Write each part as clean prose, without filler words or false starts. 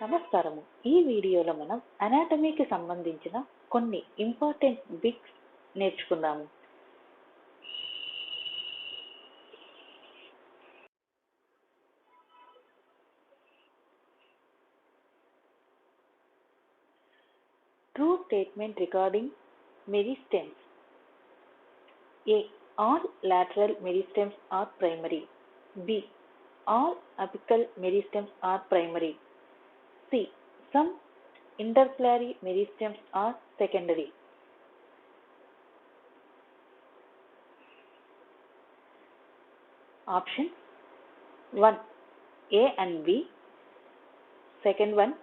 నమస్కారము. ఈ వీడియోలో మనం అనాటమీకి సంబంధించిన కొన్ని ఇంపార్టెంట్ బిట్స్ నేర్చుకుందాము. True statement regarding meristems. A. All lateral meristems are primary. B. All apical meristems are primary. C. Some intercalary meristems are secondary. Options 1. A and B. Second one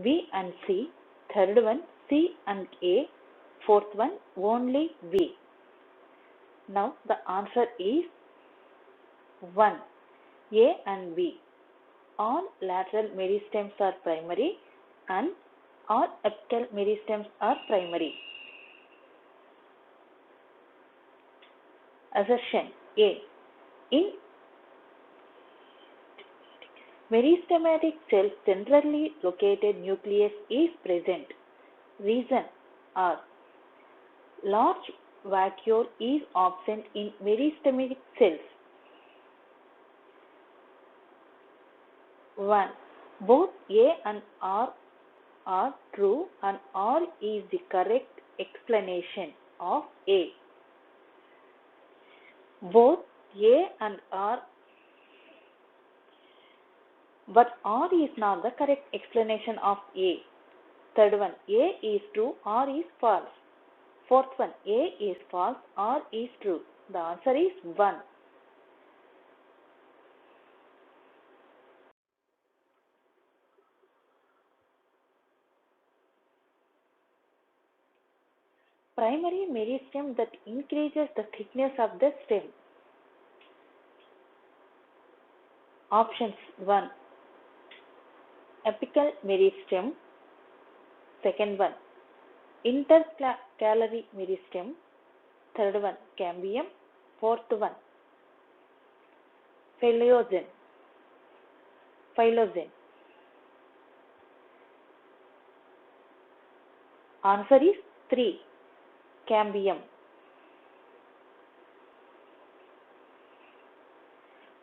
B and C. Third one C and A. Fourth one only B. Now the answer is 1. A and B. All lateral meristems are primary and all apical meristems are primary. Assertion A. In meristematic cells, centrally located nucleus is present. Reason are: large vacuole is absent in meristematic cells. 1. Both A and R are true and R is the correct explanation of A. Both A and R, but R is not the correct explanation of A. Third one, A is true, R is false. Fourth one, A is false, R is true. The answer is 1. Primary meristem that increases the thickness of the stem. Options 1. Apical meristem. Second one, intercalary meristem. Third one, cambium. Fourth one, phyllogen. Answer is 3. Cambium.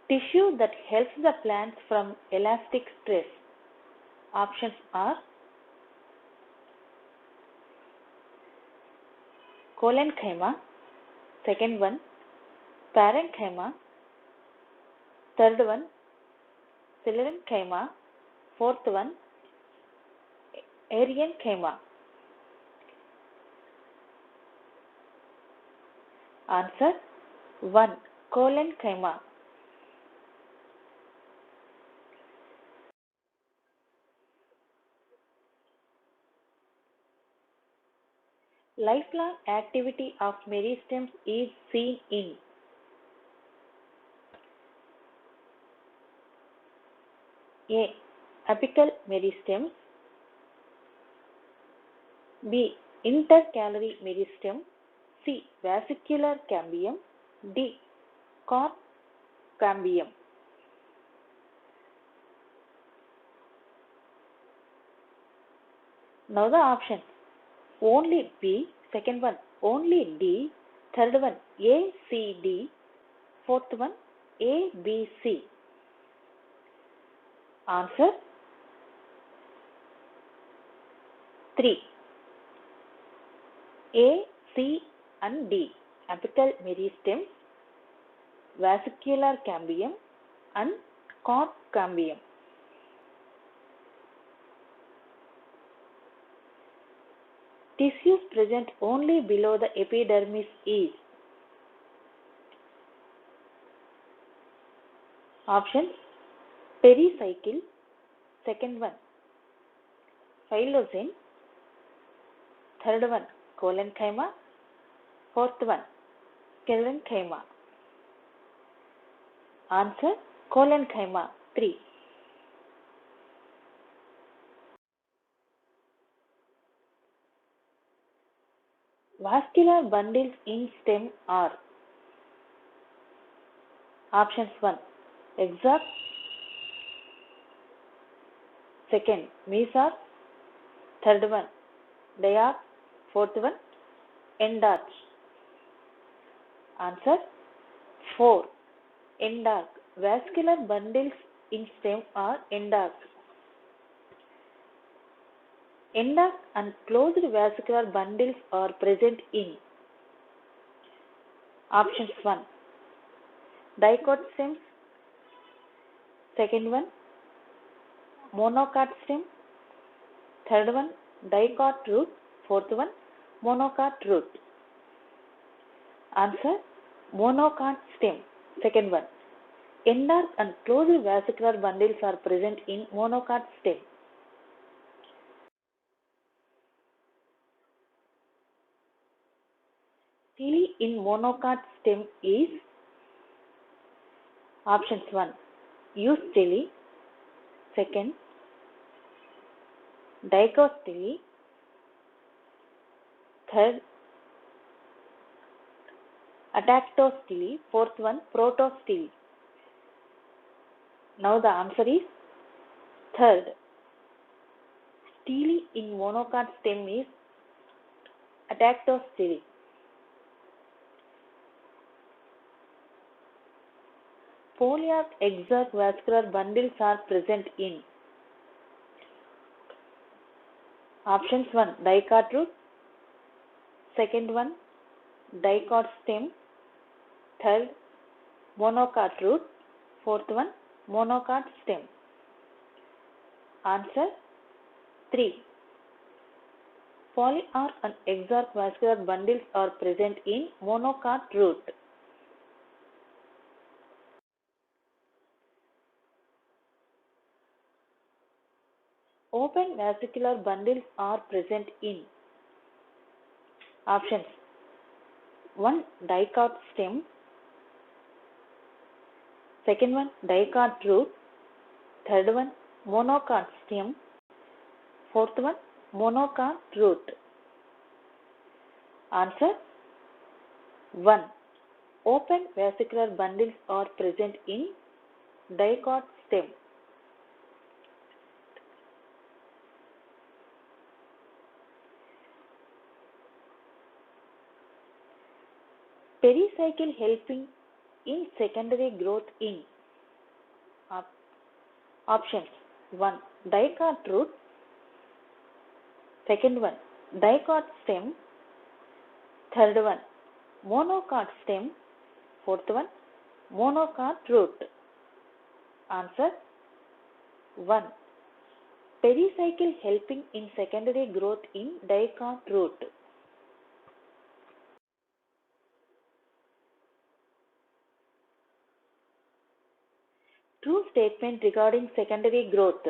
Tissue that helps the plants from elastic stress. Options are collenchyma. Second one, parenchyma. Third one, phyllerenchyma. Fourth one, arienchyma. Answer 1. Collenchyma. Lifelong activity of meristems is seen in: A. Apical meristems. B. Intercalary meristem. C. Vesicular cambium. D. Cork cambium. Now the options: only B. Second one, only D. Third one, A, C, D. Fourth one, A, B, C. Answer 3. A, C and D. Apical meristem, vesicular cambium and cork cambium. Tissues present only below the epidermis is: Options: pericycle. Second one, phyllogen. Third one, collenchyma. Fourth one, sclerenchyma. Answer: collenchyma 3. Vascular bundles in stem are: Options 1. Second, meso. Third one, diarch. Fourth one, endarch. Answer 4. Endarch. Vascular bundles in stem are endarch. Endarch and closed vascular bundles are present in options 1. Dicot stems. Second one, monocot stem. Third one, dicot root. Fourth one, monocot root. Answer monocot stem. Second one. Endarch and closed vascular bundles are present in monocot stem. Stele in monocot stem is options 1. Eustele. Second, dicostele. Third, atactostele. Fourth one, protostele. Now the answer is third. Stele in monocot stem is atactostele. Foliar exarch vascular bundles are present in options 1. Dicot root. Second one, dicot stem. Third, monocot root. Fourth one, monocot stem. Answer 3. Foliar and exarch vascular bundles are present in monocot root. Open vascular bundles are present in options 1. Dicot stem. Second one, dicot root. Third one, monocot stem. Fourth one, monocot root. Answer 1. Open vascular bundles are present in dicot stem. Pericycle helping in secondary growth in options 1. Dicot root. Second one, dicot stem. Third one, monocot stem. Fourth one, monocot root. Answer 1. Pericycle helping in secondary growth in dicot root. True statement regarding secondary growth.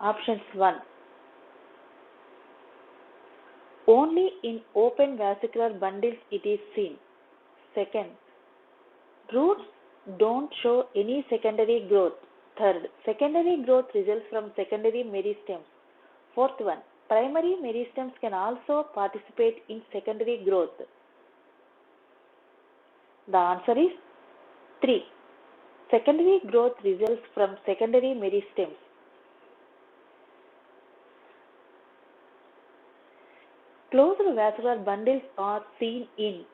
Options 1. Only in open vascular bundles it is seen. Second, roots don't show any secondary growth. Third, secondary growth results from secondary meristems. Fourth one, primary meristems can also participate in secondary growth. The answer is 3. Secondary growth results from secondary meristems. Closed vascular bundles are seen in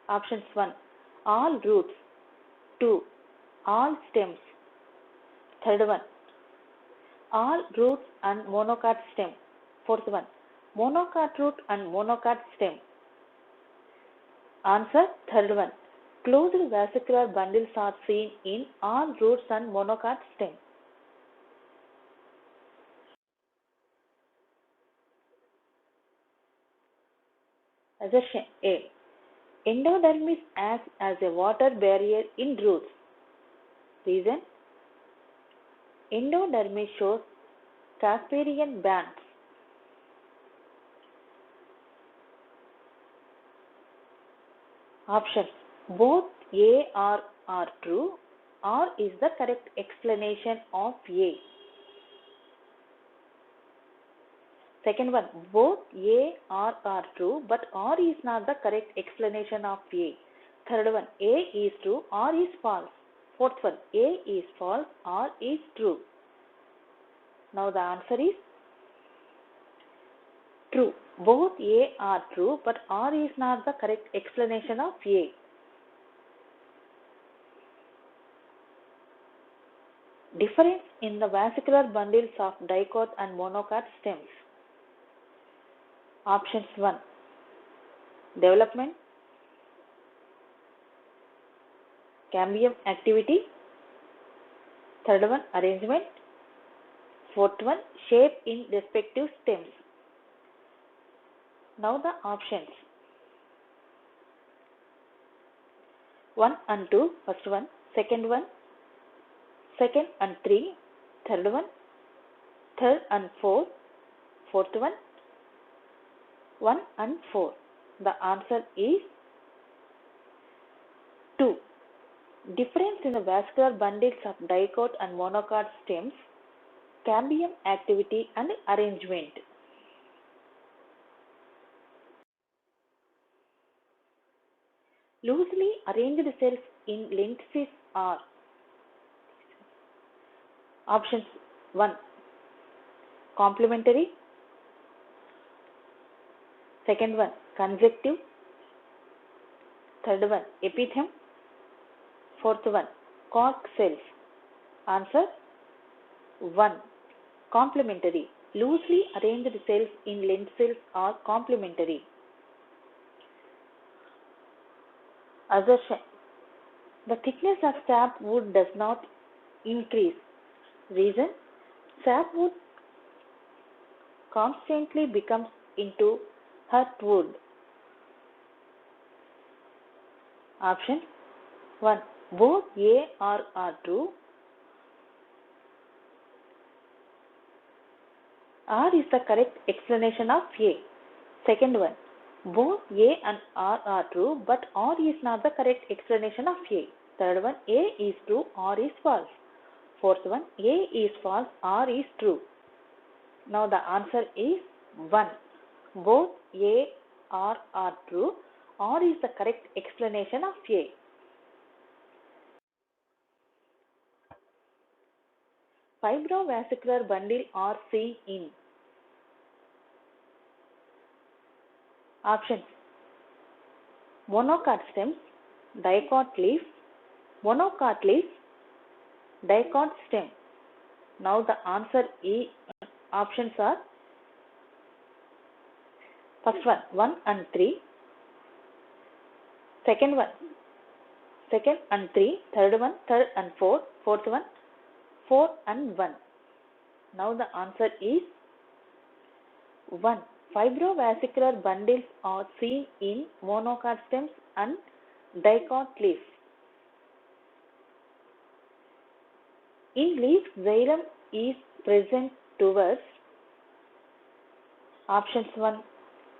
options 1. All roots. 2. All stems. Third one, all roots and monocot stem. Fourth one, monocot root and monocot stem. Answer third one. Closed vascular bundles are seen in all roots and monocot stem. Assertion A. Endodermis acts as a water barrier in roots. Reason: endodermis shows Casparian bands. Options: both A are true. R is the correct explanation of A. Second one, both A are true, but R is not the correct explanation of A. Third one, A is true or is false. Fourth one, A is false or is true. Now the answer is true. Both A are true, but or is not the correct explanation of A. Difference in the vesicular bundles of dicot and monocot stems. Options 1. Development, cambium activity. Third one, arrangement. Fourth one, shape in respective stems. Now the options. 1 and 2, first one. Second one, second and 3. Third one, third and 4. Fourth one, 1 and 4. The answer is 2. Difference in the vascular bundles of dicot and monocot stems, cambium activity and arrangement. Loosely arranged cells in lenticels are options 1. Complementary. Second one, conjunctive. Third one, epithelium. Fourth one, cork cells. Answer 1. Complementary. Loosely arranged cells in lenticels are complementary. Assertion. The thickness of sapwood does not increase. Reason? Sapwood constantly becomes into heartwood. Option 1. Both A or are true. R is the correct explanation of A. Second one, both A and R are true, but R is not the correct explanation of A. Third one, A is true, R is false. Fourth one, A is false, R is true. Now the answer is 1. Both A, R are true, R is the correct explanation of A. Fibrovascular bundle are seen in options: monocot stems, dicot leaf, monocot leaf, dicot stem. Now the answer is options are first one 1 and 3, second one 2nd and 3, third one 3rd and 4, fourth one 4 and 1. Now the answer is 1. Fibrovascular bundles are seen in monocot stems and dicot leaves. In leaf, xylem is present towards options 1.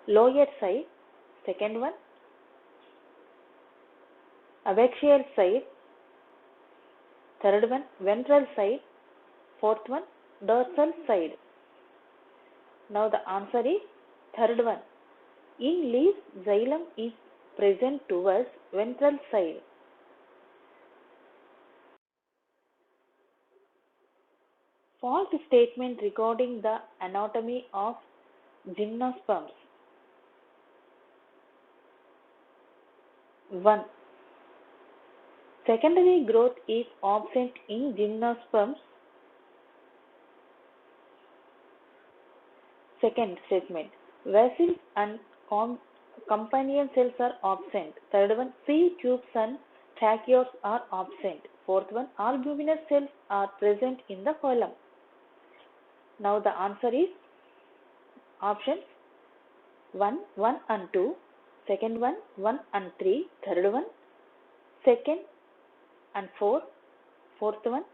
Lower side, second one abaxial side, third one ventral side, fourth one dorsal side. Now the answer is third one. In leaf, xylem is present towards ventral side. False statement regarding the anatomy of gymnosperms. 1. Secondary growth is absent in gymnosperms. Second statement, vessels and companion cells are absent. Third one, sea tubes and tracheoles are absent. Fourth one, albuminous cells are present in the phloem. Now the answer is options 1, 1 and 2, second one 1 and 3, third one 2nd and 4, fourth one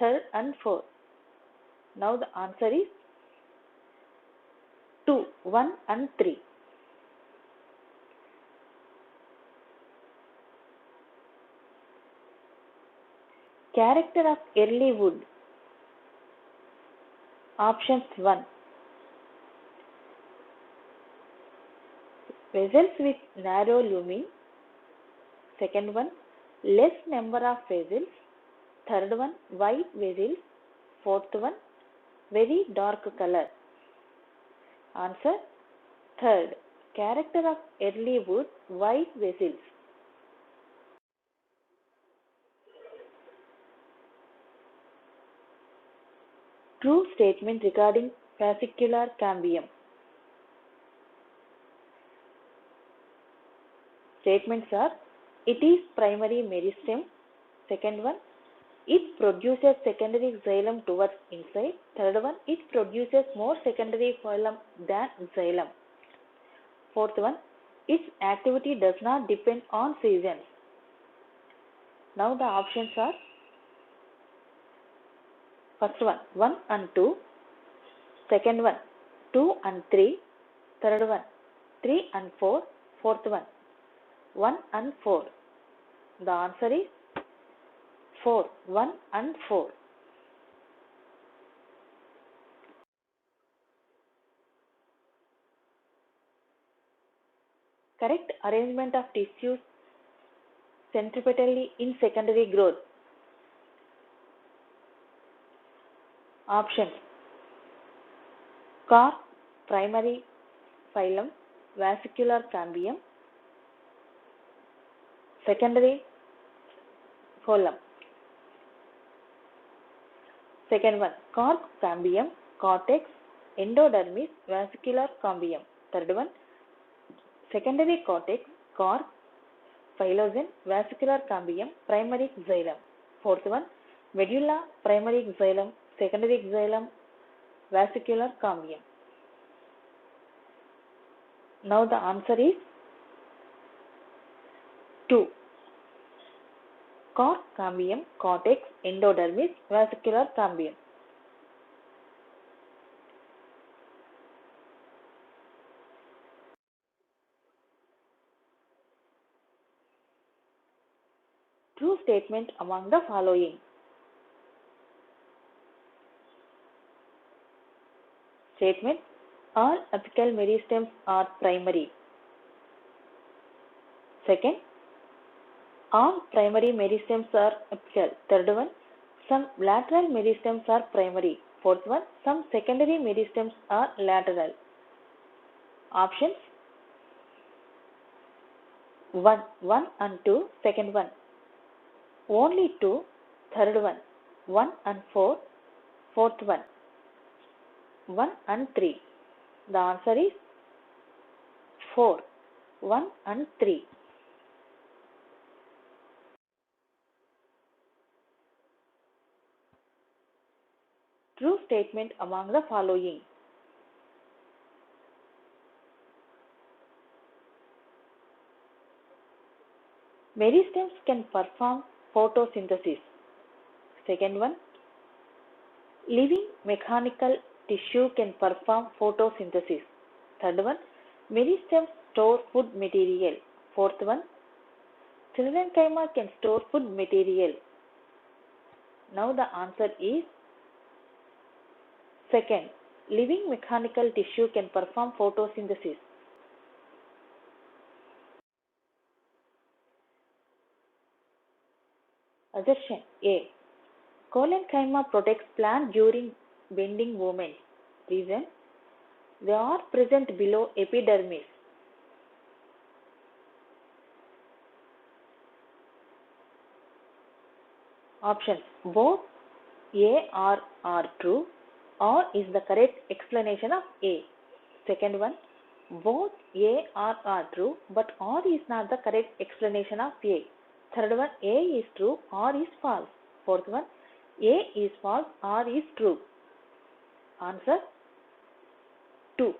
3rd and 4. Now the answer is 2, 1 and 3. Character of early wood. Options 1. Vessels with narrow lumen. Second one, less number of vessels. Third one, white vessels. Fourth one, very dark color. Answer, third. Character of early wood, white vessels. True statement regarding fascicular cambium. Statements are, it is primary meristem. Second one, it produces secondary xylem towards inside. Third one, it produces more secondary phloem than xylem. Fourth one, its activity does not depend on seasons. Now the options are, first one, 1 and 2. Second one, 2 and 3. Third one, 3 and 4. Fourth one, 1 and 4. The answer is 4, 1 and 4. Correct arrangement of tissues centripetally in secondary growth. Options: cork, primary phylum, vascular cambium, secondary phloem. Second one, cork cambium, cortex, endodermis, vascular cambium. Third one, secondary cortex, cork, phyllogen, vascular cambium, primary xylem. Fourth one, medulla, primary xylem, secondary xylem, vascular cambium. Now the answer is 2. Cork cambium, cortex, endodermis, vascular cambium. True statement among the following. Statement: all apical meristems are primary. Second, all primary meristems are apical. Third one, some lateral meristems are primary. Fourth one, some secondary meristems are lateral. Options: 1, 1 and 2. Second one, only 2. Third one, 1 and 4. Fourth one, 1 and 3. The answer is 4, 1 and 3. True statement among the following. Meristems can perform photosynthesis. Second one, living mechanical tissue can perform photosynthesis. Third one, meristems store food material. Fourth one, Sclerenchyma can store food material. Now the answer is second, living mechanical tissue can perform photosynthesis. Assertion A. Sclerenchyma protects plant during bending movements. Reason: they are present below epidermis. Options: both A are true. Or is the correct explanation of A. Second one, both A are true, but or is not the correct explanation of A. Third one, A is true, or is false. Fourth one, A is false, or is true. Answer: 2.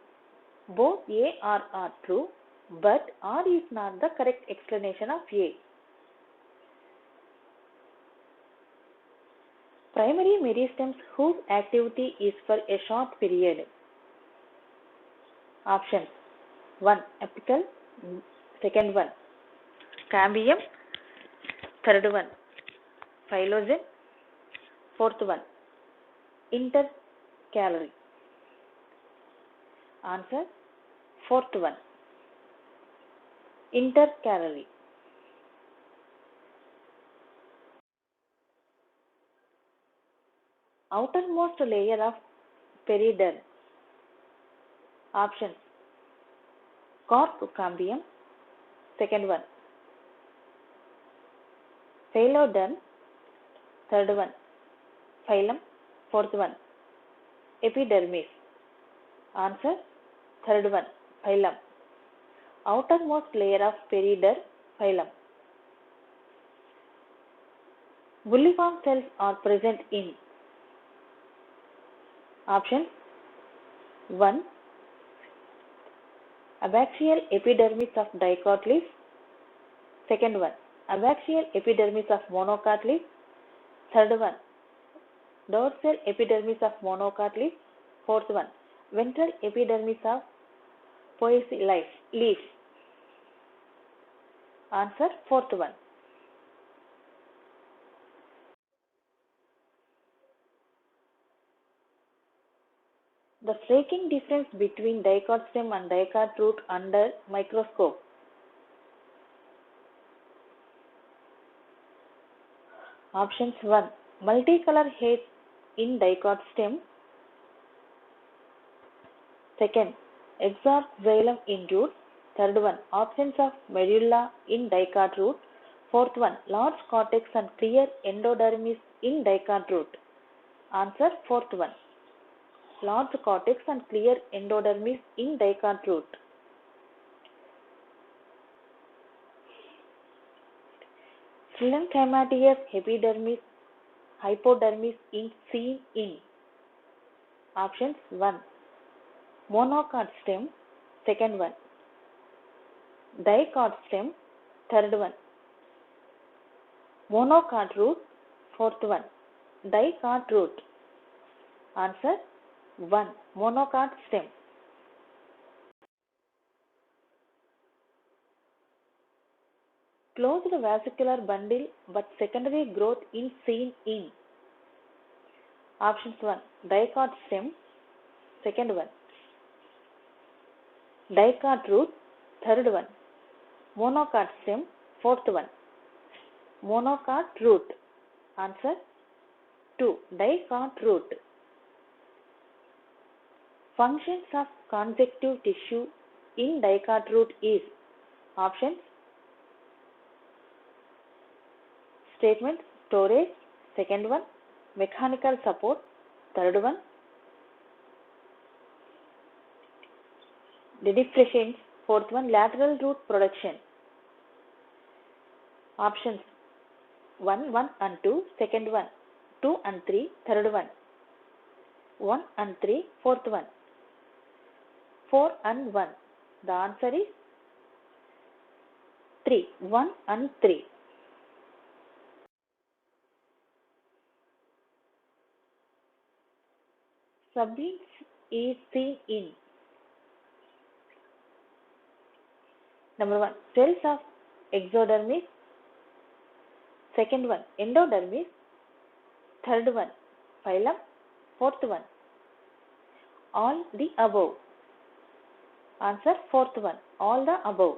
Both A are true, but or is not the correct explanation of A. Primary meristems whose activity is for a short period. Options: 1. Apical. Second one, cambium. Third one, phyllogen. Fourth one, intercalary. Answer: fourth one, intercalary. outermost layer of periderm. Options: cork cambium, second one; phyloderm, third one; phylum, fourth one; epidermis. Answer: third one, phylum. Outermost layer of periderm, phylum. Bulliform cells are present in. Options: 1. Abaxial epidermis of dicot leaf. Second one, abaxial epidermis of monocot leaf. Third one, dorsal epidermis of monocot leaf. Fourth one, ventral epidermis of poaceae leaf. Answer: fourth one. The striking difference between dicot stem and dicot root under microscope. Options: 1. Multicolor hairs in dicot stem. Second, exarch xylem in root. Third one, absence of medulla in dicot root. Fourth one, large cortex and clear endodermis in dicot root. Answer: fourth one. Large cortex and clear endodermis in dicot root. Sclerenchymatous epidermis, hypodermis in seen in. Options: 1. Monocot stem. Second one, dicot stem. Third one, monocot root. Fourth one, dicot root. Answer: 1. Monocot stem. Closed vascular bundle but secondary growth in seen in. Options: 1. Dicot stem. Second one, dicot root. Third one, monocot stem. Fourth one, monocot root. Answer: 2. Dicot root. Functions of conjunctive tissue in dicot root is. Options: statement: storage. Second one, mechanical support. Third one, dedifletions. Fourth one, lateral root production. Options: 1, 1 and 2. Second one, 2 and 3. Third one, 1 and 3. Fourth one, 4 and 1. The answer is 3. 1 and 3. Sublime is seen in. Number 1, cells of exodermis. Second one, endodermis. Third one, phylum. Fourth one, all the above. Answer: fourth one, all the above.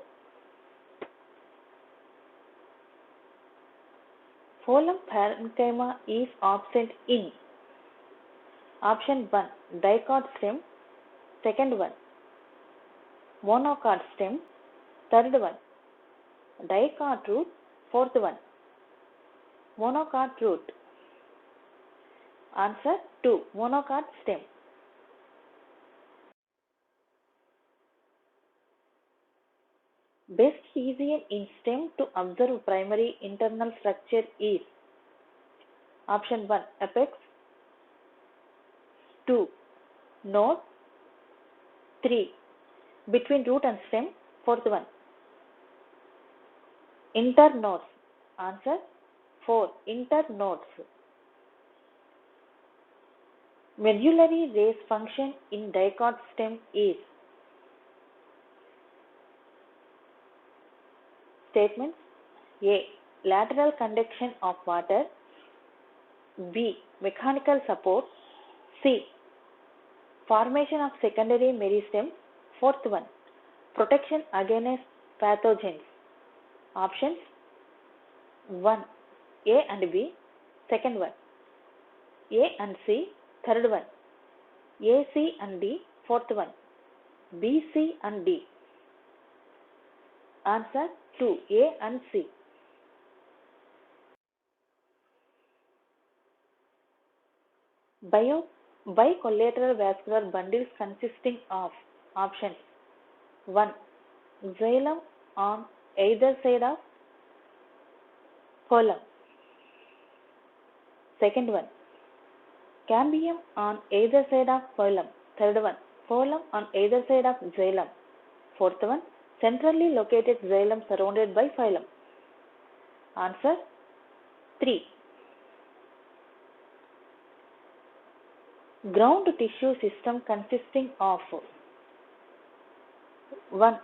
Phloem parenchyma is absent in. Option 1, dicot stem. Second one, monocot stem. Third one, dicot root. Fourth one, monocot root. Answer: 2. Monocot stem. Best region in stem to observe primary internal structure is. Option 1, apex. 2, node. 3, between root and stem. Fourth one, internodes. Answer: 4. Internodes. Medullary rays function in dicot stem is. Statements: A. Lateral conduction of water. B. Mechanical support. C. Formation of secondary meristem. Fourth one, protection against pathogens. Options: 1, A and B. Second one, A and C, third one. A, C and D, fourth one. B, C and D. Answer 2, A and C. Bicollateral vascular bundles consisting of options 1. Xylem on either side of phloem. Second one. Cambium on either side of phloem. Third one. Phloem on either side of xylem. Fourth one. Centrally located xylem surrounded by phloem. Answer 3. Ground tissue system consisting of 1.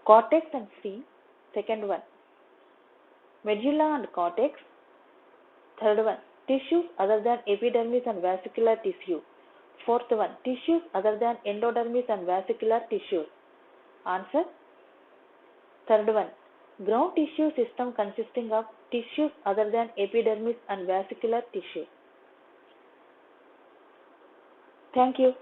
Cortex and spleen. Second one. Medulla and cortex. Third one. Tissues other than epidermis and vascular tissue. Fourth one. Tissues other than endodermis and vascular tissues. Answer. Third one. Ground tissue system consisting of tissues other than epidermis and vascular tissue. Thank you.